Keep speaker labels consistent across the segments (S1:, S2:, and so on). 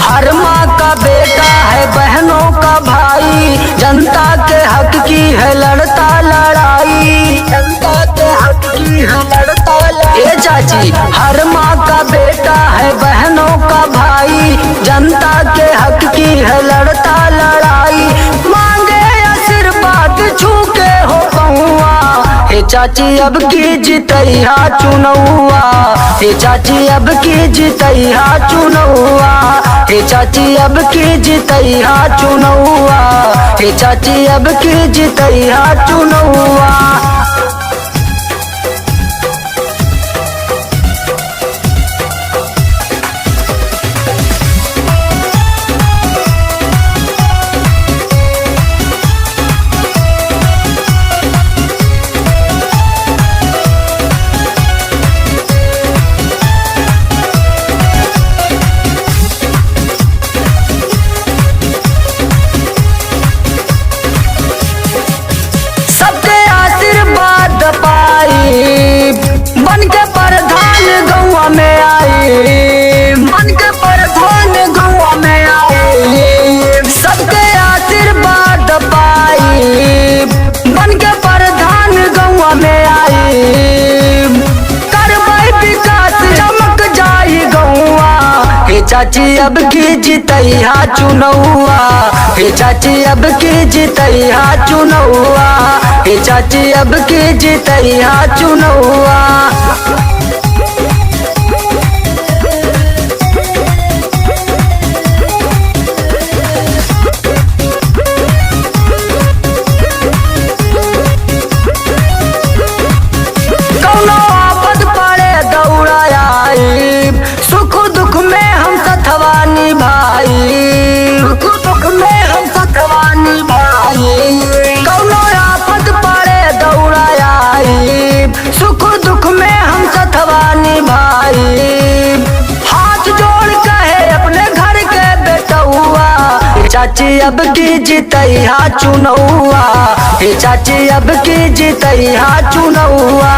S1: हर माँ का बेटा है बहनों का भाई, जनता के हक की है लड़ता लड़ाई, जनता के हक की है लड़ता लड़ाई। ए चाची, हर माँ का बेटा है बहनों का भाई, जनता के हक की है लड़ता लड़ाई। मांगे आशीर्वाद छू के हो पहुआ, हे चाची अब की जितैया चुनौआ, हे चाची अब की जितैया चुनौआ, हे चाची अब की जितैया चुनौआ, हे चाची अब की जितैया चुनौआ। बन के प्रधान गौवा में आई, बन के प्रधान गौवा में आई, सबके आशीर्वाद पाई, बन के प्रधान गौवा में आई। करबै विकास चमक जाई गौवा, हे चाची अब की जितैया चुनौआ, हे चाची अब की जितैया चुनौआ, हे चाची अब की जितैया चुनौआ। कौनो आफत पड़े दौड़ा आई, सुख दुख में हम सथवा निभाई, सुख दुख में हम सथवा निभाई। कौनो आफत पड़े दौड़ा आई, सुख दुख में हम सथवा निभाई। हाथ जोड़ कहे अपने घर के बेटौआ, हे चाची अब की जितैया चुनौआ, हे चाची अब की जितैया चुनौआ,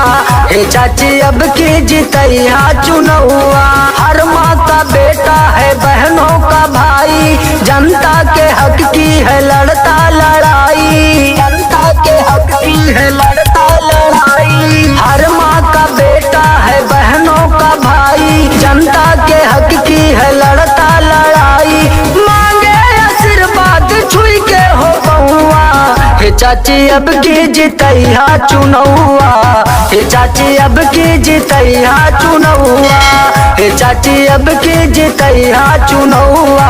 S1: हे चाची अब की जितैया चुनौआ। हर माँ का बेटा है बहनों का भाई, जनता के हक की है लड़ता लड़ाई, जनता के हक की है लड़ता लड़ाई। हर माँ का बेटा है बहनों का भाई, जनता के हक की है लड़ता लड़ाई। मांगे आशीर्वाद छुई के हो पहुआ, हे चाची अब की जितैया चुनौआ, हे चाची अब की जितैया चुनौआ, हे चाची अब की जितैया चुनौआ,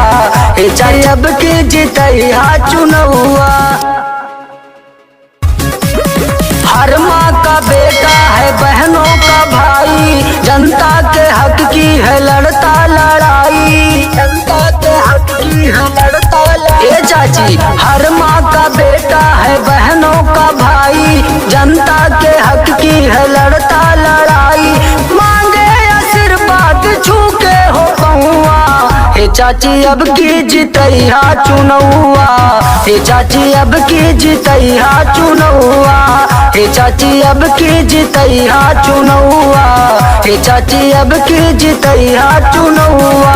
S1: हे चाची अब की जितैया चुनौआ। हर माँ का बेटा है बहनों का भाई, जनता के हक की है लड़ता लड़ाई, जनता के हक की है लड़ता लड़ाई। ए चाची, हर माँ का बेटा है बहनों का भाई, जनता के हक की है लड़ता लड़ाई। मांगे आशीर्वाद छू के हो पहुआ, हे चाची अब की जितैया चुनौआ, हे चाची अब की जितैया चुनौआ, हे चाची अब की जितैया चुनौआ, हे चाची अब की जितैया चुनौआ।